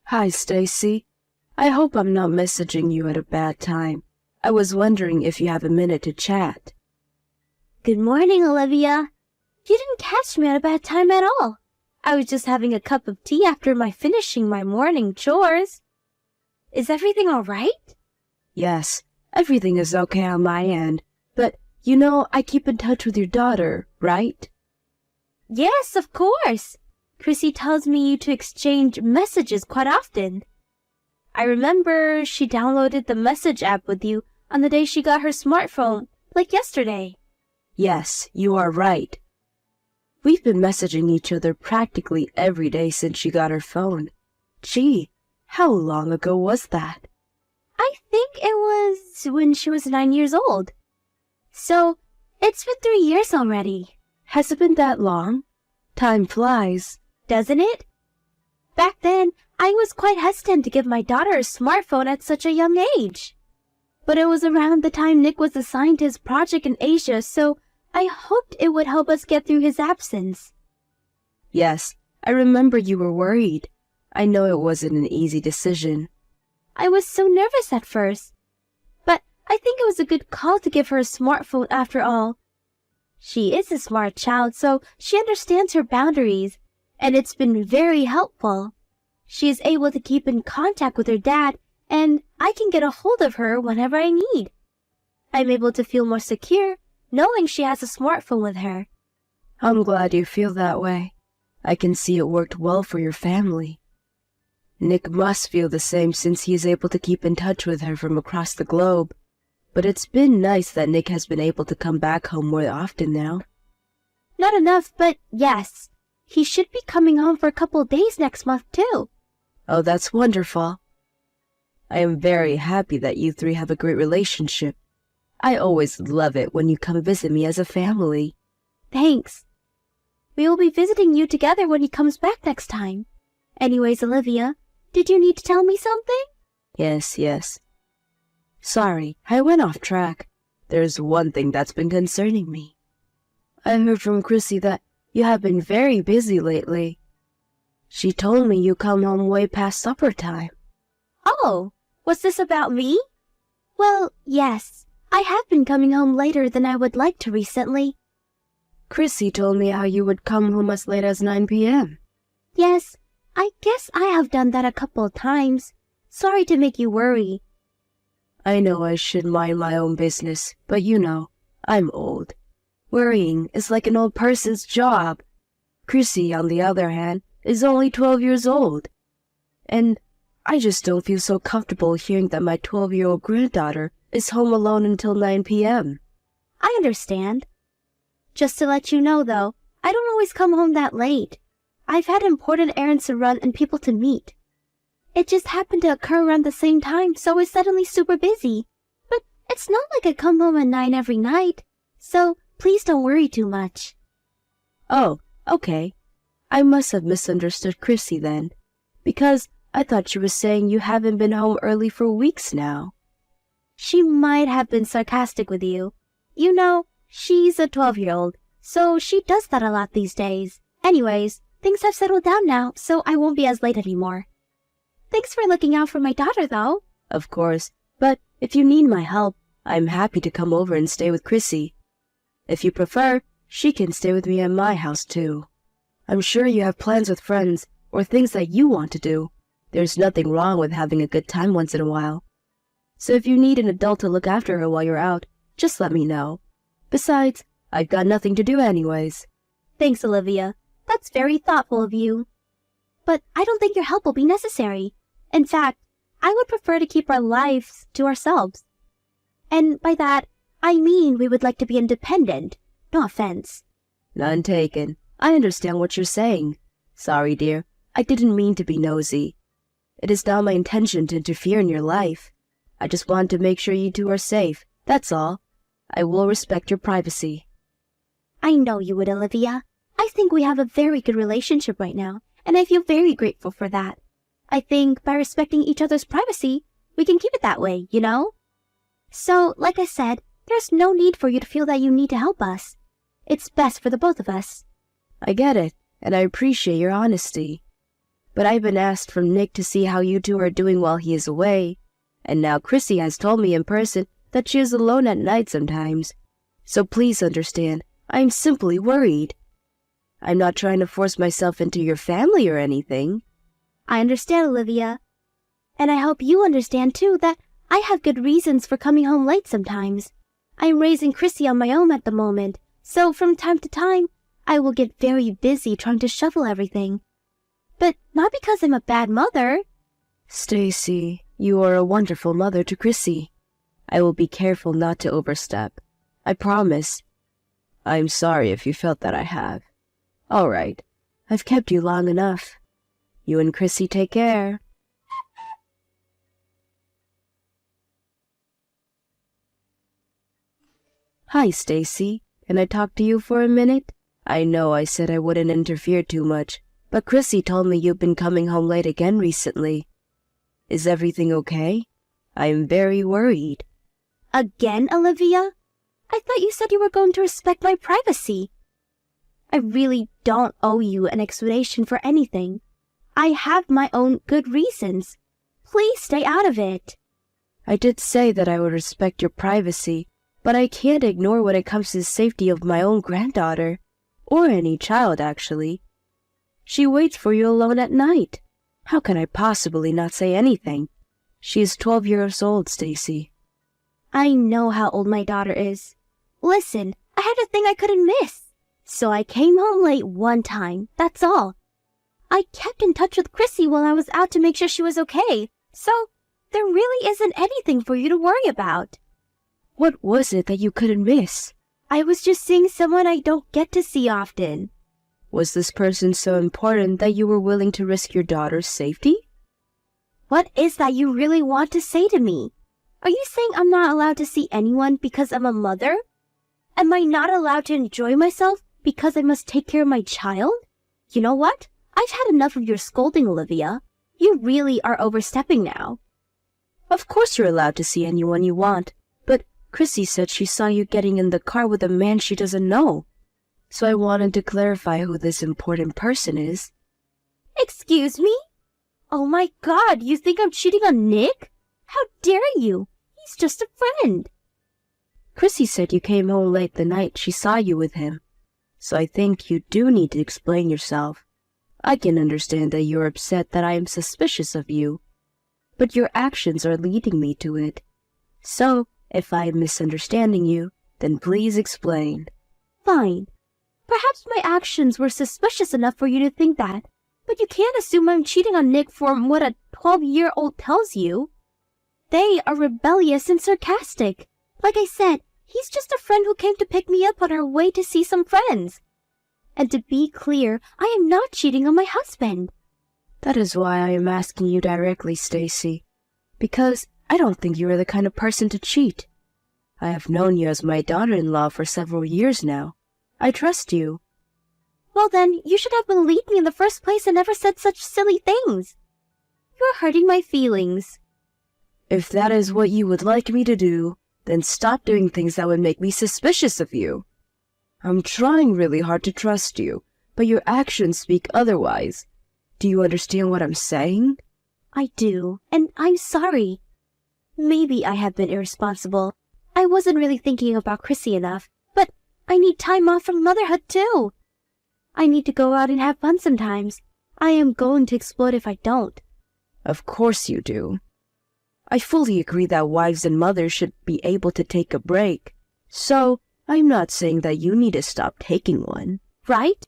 Hi, Stacy. I hope I'm not messaging you at a bad time. I was wondering if you have a minute to chat. Good morning, Olivia. You didn't catch me at a bad time at all. I was just having a cup of tea after finishing my morning chores. Is everything all right? Yes, everything is okay on my end. But, you know, I keep in touch with your daughter, right? Yes, of course. Chrissy tells me to exchange messages quite often. I remember she downloaded the message app with you on the day she got her smartphone, like yesterday. Yes, you are right. We've been messaging each other practically every day since she got her phone. Gee, how long ago was that? I think it was when she was 9 years old. So, it's been 3 years already. Has it been that long? Time flies. Doesn't it? Back then, I was quite hesitant to give my daughter a smartphone at such a young age. But it was around the time Nick was assigned to his project in Asia, so I hoped it would help us get through his absence. Yes, I remember you were worried. I know it wasn't an easy decision. I was so nervous at first. But I think it was a good call to give her a smartphone after all. She is a smart child, so she understands her boundaries, and it's been very helpful. She is able to keep in contact with her dad, and I can get a hold of her whenever I need. I'm able to feel more secure knowing she has a smartphone with her. I'm glad you feel that way. I can see it worked well for your family. Nick must feel the same since he is able to keep in touch with her from across the globe. But it's been nice that Nick has been able to come back home more often now. Not enough, but yes. He should be coming home for a couple of days next month, too. Oh, that's wonderful. I am very happy that you three have a great relationship. I always love it when you come visit me as a family. Thanks. We will be visiting you together when he comes back next time. Anyways, Olivia, did you need to tell me something? Yes. Sorry, I went off track. There's one thing that's been concerning me. I heard from Chrissy that you have been very busy lately. She told me you come home way past supper time. Oh, was this about me? Well, yes. I have been coming home later than I would like to recently. Chrissy told me how you would come home as late as 9 p.m. Yes, I guess I have done that a couple of times. Sorry to make you worry. I know I should mind my own business, but you know, I'm old. Worrying is like an old person's job. Chrissy, on the other hand, is only 12 years old. And I just don't feel so comfortable hearing that my 12-year-old granddaughter is home alone until 9 p.m. I understand. Just to let you know, though, I don't always come home that late. I've had important errands to run and people to meet. It just happened to occur around the same time, so I was suddenly super busy. But it's not like I come home at 9 every night, so please don't worry too much. Oh, okay. I must have misunderstood Chrissy then, because I thought she was saying you haven't been home early for weeks now. She might have been sarcastic with you. You know, she's a 12-year-old, so she does that a lot these days. Anyways, things have settled down now, so I won't be as late anymore. Thanks for looking out for my daughter, though. Of course, but if you need my help, I'm happy to come over and stay with Chrissy. If you prefer, she can stay with me at my house, too. I'm sure you have plans with friends, or things that you want to do. There's nothing wrong with having a good time once in a while. So if you need an adult to look after her while you're out, just let me know. Besides, I've got nothing to do anyways. Thanks, Olivia. That's very thoughtful of you. But I don't think your help will be necessary. In fact, I would prefer to keep our lives to ourselves. And by that, I mean we would like to be independent. No offense. None taken. I understand what you're saying. Sorry, dear. I didn't mean to be nosy. It is not my intention to interfere in your life. I just want to make sure you two are safe. That's all. I will respect your privacy. I know you would, Olivia. I think we have a very good relationship right now, and I feel very grateful for that. I think by respecting each other's privacy, we can keep it that way, you know? So, like I said, there's no need for you to feel that you need to help us. It's best for the both of us. I get it, and I appreciate your honesty. but I've been asked from Nick to see how you two are doing while he is away, and now Chrissy has told me in person that she is alone at night sometimes. So please understand, I'm simply worried. I'm not trying to force myself into your family or anything. I understand, Olivia. And I hope you understand, too, that I have good reasons for coming home late sometimes. I'm raising Chrissy on my own at the moment, so from time to time, I will get very busy trying to shovel everything. But not because I'm a bad mother. Stacy, you are a wonderful mother to Chrissy. I will be careful not to overstep. I promise. I'm sorry if you felt that I have. All right, I've kept you long enough. You and Chrissy take care. Hi, Stacy. Can I talk to you for a minute? I know I said I wouldn't interfere too much, but Chrissy told me you've been coming home late again recently. Is everything okay? I am very worried. Again, Olivia? I thought you said you were going to respect my privacy. I really don't owe you an explanation for anything. I have my own good reasons. Please stay out of it. I did say that I would respect your privacy, but I can't ignore when it comes to the safety of my own granddaughter, or any child, actually. She waits for you alone at night. How can I possibly not say anything? She is 12 years old, Stacy. I know how old my daughter is. Listen, I had a thing I couldn't miss. So I came home late one time, that's all. I kept in touch with Chrissy while I was out to make sure she was okay, so there really isn't anything for you to worry about. What was it that you couldn't miss? I was just seeing someone I don't get to see often. Was this person so important that you were willing to risk your daughter's safety? What is that you really want to say to me? Are you saying I'm not allowed to see anyone because I'm a mother? Am I not allowed to enjoy myself because I must take care of my child? You know what? I've had enough of your scolding, Olivia. You really are overstepping now. Of course you're allowed to see anyone you want, but Chrissy said she saw you getting in the car with a man she doesn't know. So I wanted to clarify who this important person is. Excuse me? Oh my God, you think I'm cheating on Nick? How dare you? He's just a friend. Chrissy said you came home late the night she saw you with him. So I think you do need to explain yourself. I can understand that you're upset that I am suspicious of you, but your actions are leading me to it. So, if I am misunderstanding you, then please explain. Fine. Perhaps my actions were suspicious enough for you to think that, but you can't assume I'm cheating on Nick from what a 12-year-old tells you. They are rebellious and sarcastic. Like I said, he's just a friend who came to pick me up on our way to see some friends. And to be clear, I am not cheating on my husband. That is why I am asking you directly, Stacy, because I don't think you are the kind of person to cheat. I have known you as my daughter-in-law for several years now. I trust you. Well then, you should have believed me in the first place and never said such silly things. You're hurting my feelings. If that is what you would like me to do, then stop doing things that would make me suspicious of you. I'm trying really hard to trust you, but your actions speak otherwise. Do you understand what I'm saying? I do, and I'm sorry. Maybe I have been irresponsible. I wasn't really thinking about Chrissy enough, but I need time off from motherhood too. I need to go out and have fun sometimes. I am going to explode if I don't. Of course you do. I fully agree that wives and mothers should be able to take a break. So, I'm not saying that you need to stop taking one. Right?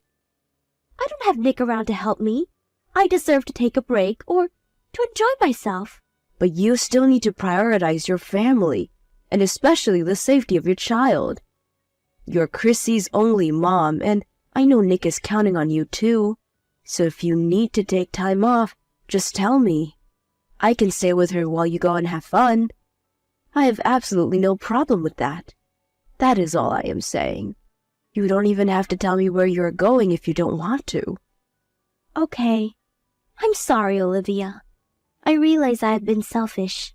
I don't have Nick around to help me. I deserve to take a break or to enjoy myself. But you still need to prioritize your family, and especially the safety of your child. You're Chrissy's only mom, and I know Nick is counting on you too. So if you need to take time off, just tell me. I can stay with her while you go and have fun. I have absolutely no problem with that. That is all I am saying. You don't even have to tell me where you are going if you don't want to. Okay. I'm sorry, Olivia. I realize I have been selfish.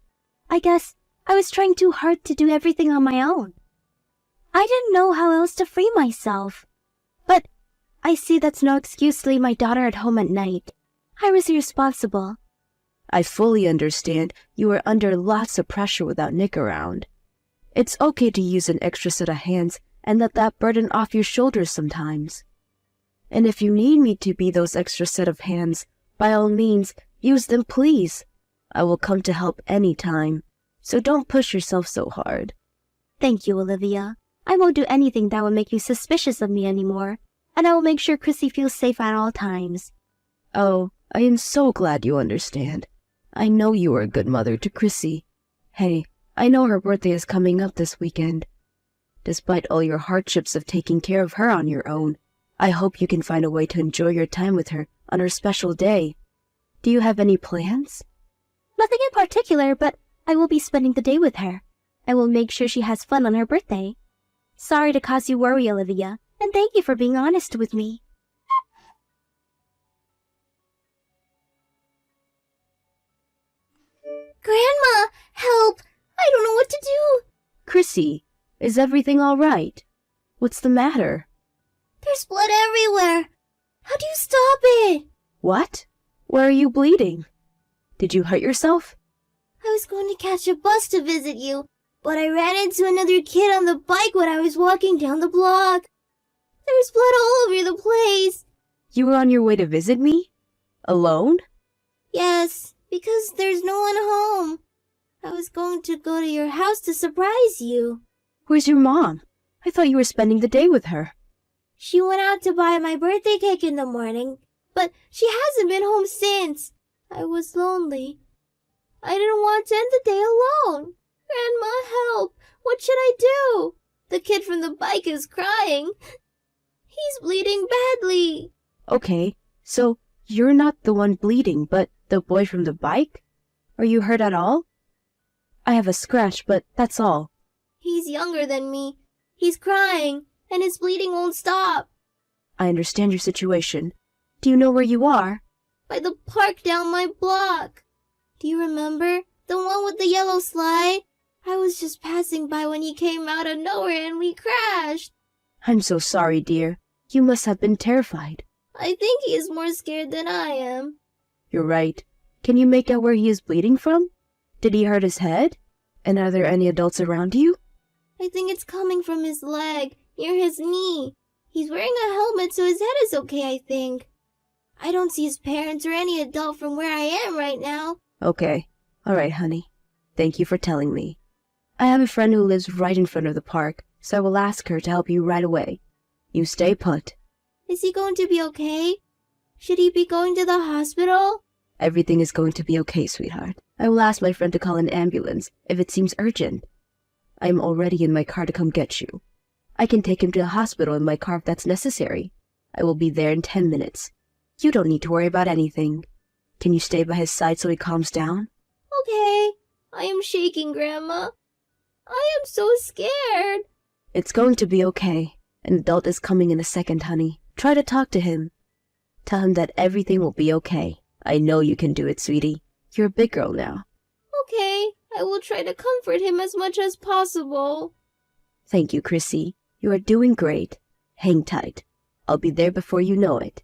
I guess I was trying too hard to do everything on my own. I didn't know how else to free myself. But I see that's no excuse to leave my daughter at home at night. I was irresponsible. I fully understand you are under lots of pressure without Nick around. It's okay to use an extra set of hands and let that burden off your shoulders sometimes. And if you need me to be those extra set of hands, by all means, use them please. I will come to help any time, so don't push yourself so hard. Thank you, Olivia. I won't do anything that will make you suspicious of me anymore, and I will make sure Chrissy feels safe at all times. Oh, I am so glad you understand. I know you are a good mother to Chrissy. Hey, I know her birthday is coming up this weekend. Despite all your hardships of taking care of her on your own, I hope you can find a way to enjoy your time with her on her special day. Do you have any plans? Nothing in particular, but I will be spending the day with her. I will make sure she has fun on her birthday. Sorry to cause you worry, Olivia, and thank you for being honest with me. Grandma, help! I don't know what to do. Chrissy, is everything all right? What's the matter? There's blood everywhere. How do you stop it? What? Where are you bleeding? Did you hurt yourself? I was going to catch a bus to visit you, but I ran into another kid on the bike when I was walking down the block. There's blood all over the place. You were on your way to visit me? Alone? Yes, because there's no one home. I was going to go to your house to surprise you. Where's your mom? I thought you were spending the day with her. She went out to buy my birthday cake in the morning, but she hasn't been home since. I was lonely. I didn't want to end the day alone. Grandma, help! What should I do? The kid from the bike is crying. He's bleeding badly. Okay, so you're not the one bleeding, but the boy from the bike? Are you hurt at all? I have a scratch, but that's all. He's younger than me. He's crying, and his bleeding won't stop. I understand your situation. Do you know where you are? By the park down my block. Do you remember? The one with the yellow slide? I was just passing by when he came out of nowhere and we crashed. I'm so sorry, dear. You must have been terrified. I think he is more scared than I am. You're right. Can you make out where he is bleeding from? Did he hurt his head? And are there any adults around you? I think it's coming from his leg, near his knee. He's wearing a helmet, so his head is okay, I think. I don't see his parents or any adult from where I am right now. Okay. All right, honey. Thank you for telling me. I have a friend who lives right in front of the park, so I will ask her to help you right away. You stay put. Is he going to be okay? Should he be going to the hospital? Everything is going to be okay, sweetheart. I will ask my friend to call an ambulance if it seems urgent. I am already in my car to come get you. I can take him to the hospital in my car if that's necessary. I will be there in 10 minutes. You don't need to worry about anything. Can you stay by his side so he calms down? Okay. I am shaking, Grandma. I am so scared. It's going to be okay. An adult is coming in a second, honey. Try to talk to him. Tell him that everything will be okay. I know you can do it, sweetie. You're a big girl now. Okay. I will try to comfort him as much as possible. Thank you, Chrissy. You are doing great. Hang tight. I'll be there before you know it.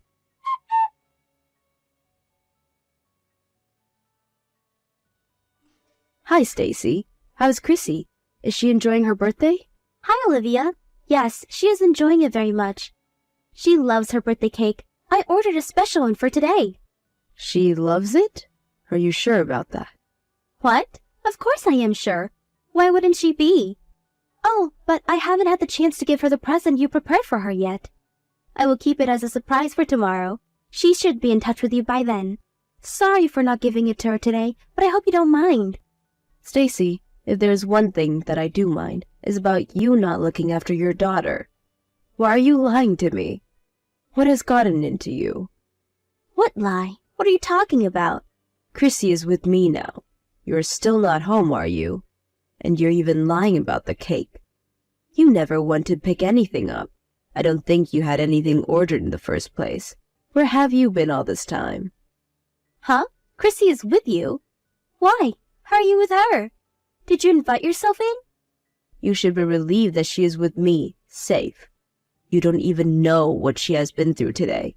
Hi, Stacy. How's Chrissy? Is she enjoying her birthday? Hi, Olivia. Yes, she is enjoying it very much. She loves her birthday cake. I ordered a special one for today. She loves it? Are you sure about that? What? Of course I am sure. Why wouldn't she be? Oh, but I haven't had the chance to give her the present you prepared for her yet. I will keep it as a surprise for tomorrow. She should be in touch with you by then. Sorry for not giving it to her today, but I hope you don't mind. Stacy, if there's one thing that I do mind, is about you not looking after your daughter. Why are you lying to me? What has gotten into you? What lie? What are you talking about? Chrissy is with me now. You're still not home, are you? And you're even lying about the cake. You never went to pick anything up. I don't think you had anything ordered in the first place. Where have you been all this time? Huh? Chrissy is with you? Why? How are you with her? Did you invite yourself in? You should be relieved that she is with me, safe. You don't even know what she has been through today.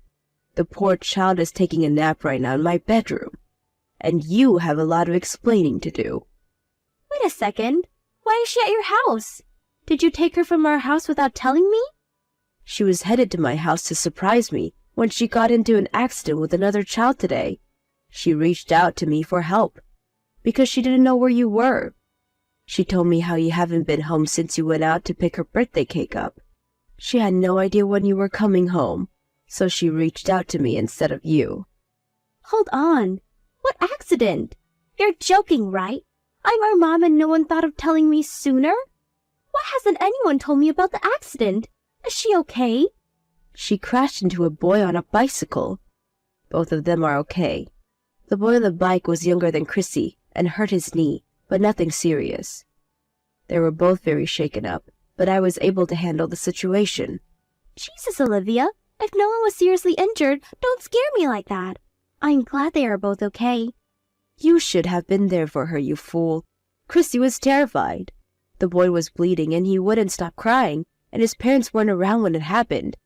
The poor child is taking a nap right now in my bedroom. And you have a lot of explaining to do. Wait a second. Why is she at your house? Did you take her from our house without telling me? She was headed to my house to surprise me when she got into an accident with another child today. She reached out to me for help because she didn't know where you were. She told me how you haven't been home since you went out to pick her birthday cake up. She had no idea when you were coming home, so she reached out to me instead of you. Hold on. What accident? You're joking, right? I'm her mom and no one thought of telling me sooner? Why hasn't anyone told me about the accident? Is she okay? She crashed into a boy on a bicycle. Both of them are okay. The boy on the bike was younger than Chrissy and hurt his knee, but nothing serious. They were both very shaken up, but I was able to handle the situation. Jesus, Olivia. If no one was seriously injured, don't scare me like that. I'm glad they are both okay. You should have been there for her, you fool. Chrissy was terrified. The boy was bleeding and he wouldn't stop crying, and his parents weren't around when it happened.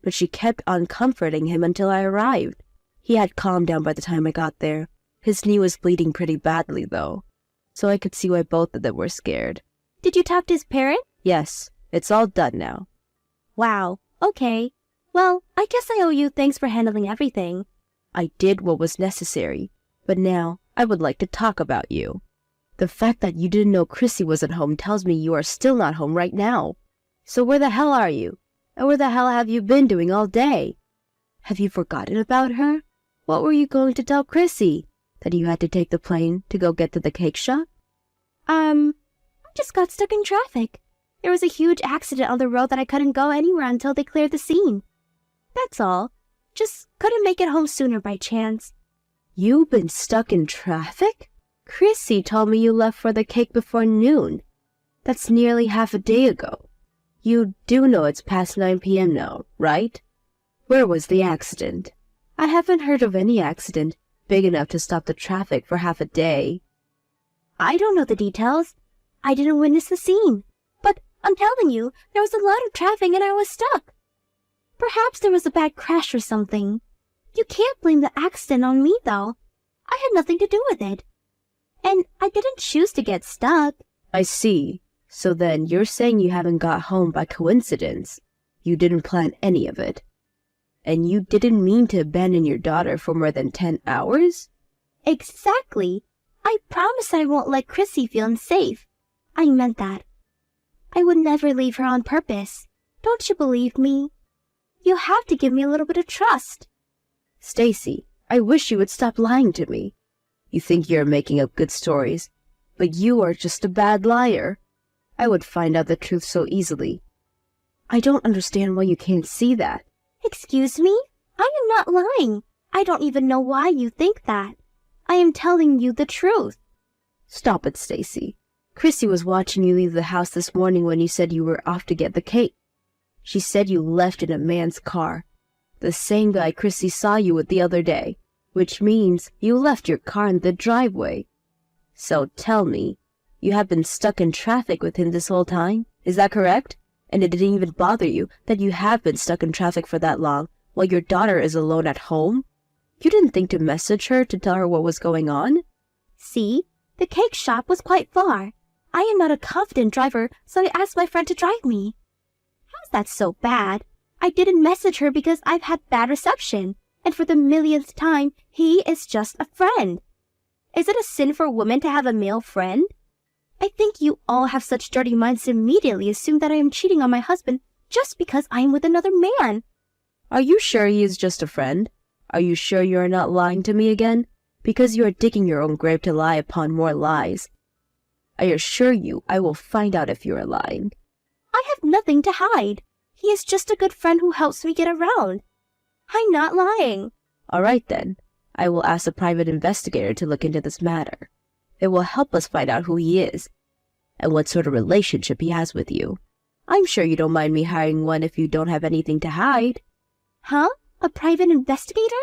But she kept on comforting him until I arrived. He had calmed down by the time I got there. His knee was bleeding pretty badly, though, so I could see why both of them were scared. Did you talk to his parent? Yes, it's all done now. Wow, okay. Well, I guess I owe you thanks for handling everything. I did what was necessary, but now I would like to talk about you. The fact that you didn't know Chrissy was at home tells me you are still not home right now. So where the hell are you? And where the hell have you been doing all day? Have you forgotten about her? What were you going to tell Chrissy? That you had to take the plane to go get to the cake shop? I just got stuck in traffic. There was a huge accident on the road that I couldn't go anywhere until they cleared the scene. That's all. Just couldn't make it home sooner by chance. You've been stuck in traffic? Chrissy told me you left for the cake before noon. That's nearly half a day ago. You do know it's past 9 p.m. now, right? Where was the accident? I haven't heard of any accident big enough to stop the traffic for half a day. I don't know the details. I didn't witness the scene. But I'm telling you, there was a lot of traffic and I was stuck. Perhaps there was a bad crash or something. You can't blame the accident on me, though. I had nothing to do with it. And I didn't choose to get stuck. I see. So then you're saying you haven't got home by coincidence. You didn't plan any of it. And you didn't mean to abandon your daughter for more than 10 hours? Exactly. I promise I won't let Chrissy feel unsafe. I meant that. I would never leave her on purpose. Don't you believe me? You have to give me a little bit of trust. Stacy, I wish you would stop lying to me. You think you're making up good stories, but you are just a bad liar. I would find out the truth so easily. I don't understand why you can't see that. Excuse me? I am not lying. I don't even know why you think that. I am telling you the truth. Stop it, Stacy. Chrissy was watching you leave the house this morning when you said you were off to get the cake. She said you left in a man's car, the same guy Chrissy saw you with the other day, which means you left your car in the driveway. So tell me, you have been stuck in traffic with him this whole time? Is that correct? And it didn't even bother you that you have been stuck in traffic for that long while your daughter is alone at home? You didn't think to message her to tell her what was going on? See, the cake shop was quite far. I am not a confident driver, so I asked my friend to drive me. How's that so bad? I didn't message her because I've had bad reception, and for the millionth time, he is just a friend. Is it a sin for a woman to have a male friend? I think you all have such dirty minds to immediately assume that I am cheating on my husband just because I am with another man. Are you sure he is just a friend? Are you sure you are not lying to me again? Because you are digging your own grave to lie upon more lies. I assure you I will find out if you are lying. I have nothing to hide. He is just a good friend who helps me get around. I'm not lying. All right then. I will ask a private investigator to look into this matter. It will help us find out who he is and what sort of relationship he has with you. I'm sure you don't mind me hiring one if you don't have anything to hide. Huh? A private investigator?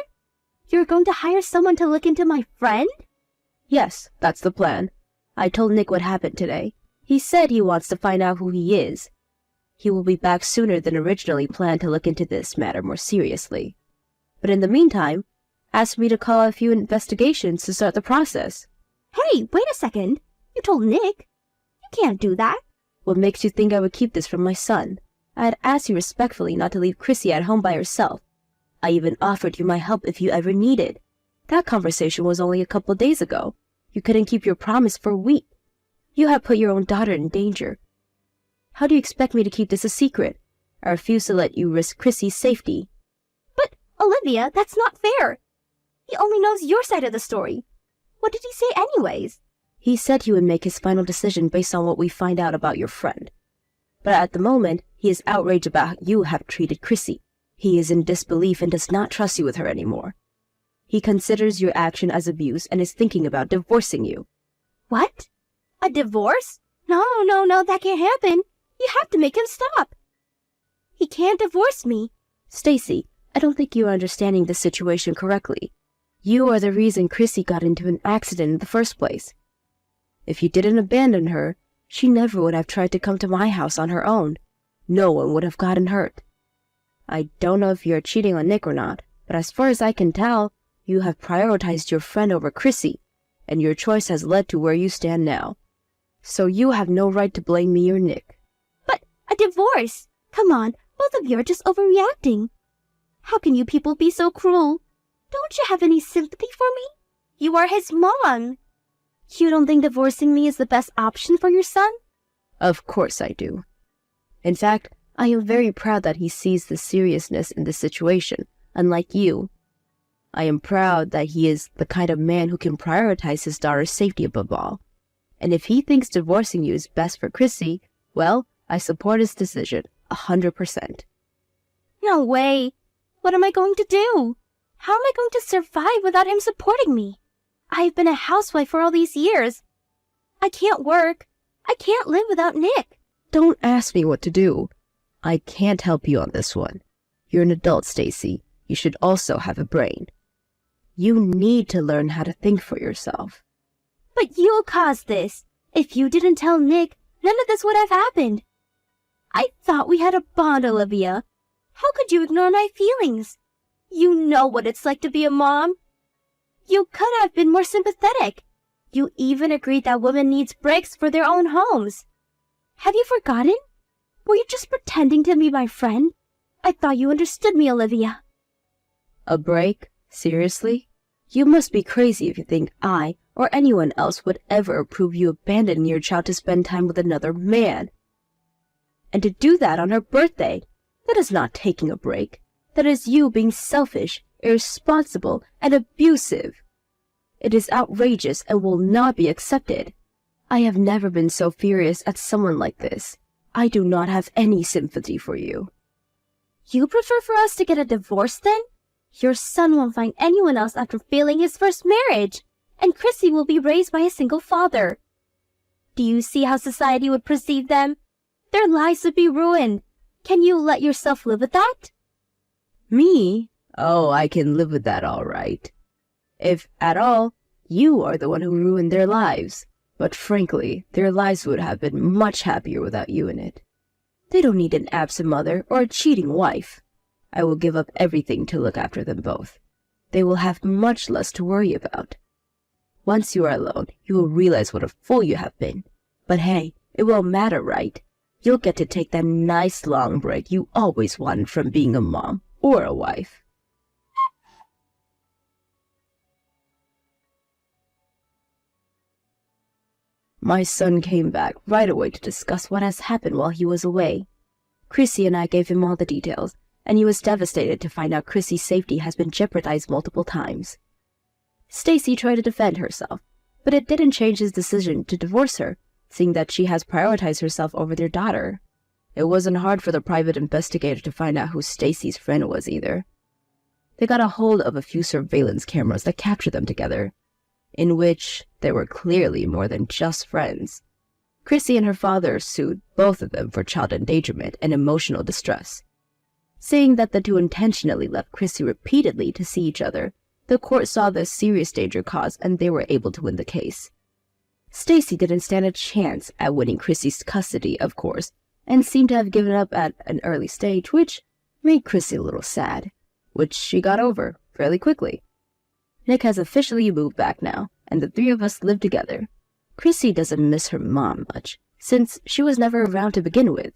You're going to hire someone to look into my friend? Yes, that's the plan. I told Nick what happened today. He said he wants to find out who he is. He will be back sooner than originally planned to look into this matter more seriously. But in the meantime, asked me to call a few investigations to start the process. Hey, wait a second. You told Nick. You can't do that. What makes you think I would keep this from my son? I had asked you respectfully not to leave Chrissy at home by herself. I even offered you my help if you ever needed. That conversation was only a couple days ago. You couldn't keep your promise for a week. You have put your own daughter in danger. How do you expect me to keep this a secret? I refuse to let you risk Chrissy's safety. But, Olivia, that's not fair. He only knows your side of the story. What did he say anyways? He said he would make his final decision based on what we find out about your friend. But at the moment, he is outraged about how you have treated Chrissy. He is in disbelief and does not trust you with her anymore. He considers your action as abuse and is thinking about divorcing you. What? A divorce? No, that can't happen. You have to make him stop. He can't divorce me. Stacy, I don't think you are understanding the situation correctly. You are the reason Chrissy got into an accident in the first place. If you didn't abandon her, she never would have tried to come to my house on her own. No one would have gotten hurt. I don't know if you're cheating on Nick or not, but as far as I can tell, you have prioritized your friend over Chrissy, and your choice has led to where you stand now. So you have no right to blame me or Nick. But a divorce? Come on, both of you are just overreacting. How can you people be so cruel? Don't you have any sympathy for me? You are his mom. You don't think divorcing me is the best option for your son? Of course I do. In fact, I am very proud that he sees the seriousness in this situation, unlike you. I am proud that he is the kind of man who can prioritize his daughter's safety above all. And if he thinks divorcing you is best for Chrissy, well, I support his decision 100%. No way. What am I going to do? How am I going to survive without him supporting me? I've been a housewife for all these years. I can't work. I can't live without Nick. Don't ask me what to do. I can't help you on this one. You're an adult, Stacy. You should also have a brain. You need to learn how to think for yourself. But you caused this. If you didn't tell Nick, none of this would have happened. I thought we had a bond, Olivia. How could you ignore my feelings? You know what it's like to be a mom. You could have been more sympathetic. You even agreed that women need breaks for their own homes. Have you forgotten? Were you just pretending to be my friend? I thought you understood me, Olivia. A break? Seriously? You must be crazy if you think I or anyone else would ever approve you abandoning your child to spend time with another man. And to do that on her birthday, that is not taking a break. That is you being selfish, irresponsible, and abusive. It is outrageous and will not be accepted. I have never been so furious at someone like this. I do not have any sympathy for you. You prefer for us to get a divorce then? Your son won't find anyone else after failing his first marriage, and Chrissy will be raised by a single father. Do you see how society would perceive them? Their lives would be ruined. Can you let yourself live with that? Me? Oh, I can live with that all right. If at all, you are the one who ruined their lives. But frankly, their lives would have been much happier without you in it. They don't need an absent mother or a cheating wife. I will give up everything to look after them both. They will have much less to worry about. Once you are alone, you will realize what a fool you have been. But hey, it won't matter, right? You'll get to take that nice long break you always wanted from being a mom or a wife. My son came back right away to discuss what has happened while he was away. Chrissy and I gave him all the details, and he was devastated to find out Chrissy's safety has been jeopardized multiple times. Stacy tried to defend herself, but it didn't change his decision to divorce her, seeing that she has prioritized herself over their daughter. It wasn't hard for the private investigator to find out who Stacy's friend was either. They got a hold of a few surveillance cameras that captured them together, in which they were clearly more than just friends. Chrissy and her father sued both of them for child endangerment and emotional distress. Saying that the two intentionally left Chrissy repeatedly to see each other, the court saw the serious danger caused and they were able to win the case. Stacy didn't stand a chance at winning Chrissy's custody, of course, and seemed to have given up at an early stage, which made Chrissy a little sad. which she got over fairly quickly. Nick has officially moved back now, and the three of us live together. Chrissy doesn't miss her mom much, since she was never around to begin with.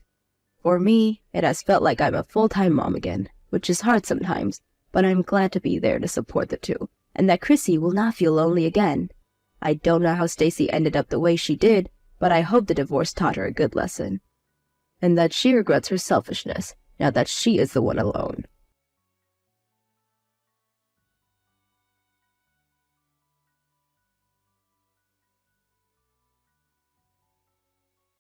For me, it has felt like I'm a full-time mom again, which is hard sometimes, but I'm glad to be there to support the two, and that Chrissy will not feel lonely again. I don't know how Stacy ended up the way she did, but I hope the divorce taught her a good lesson, and that she regrets her selfishness now that she is the one alone.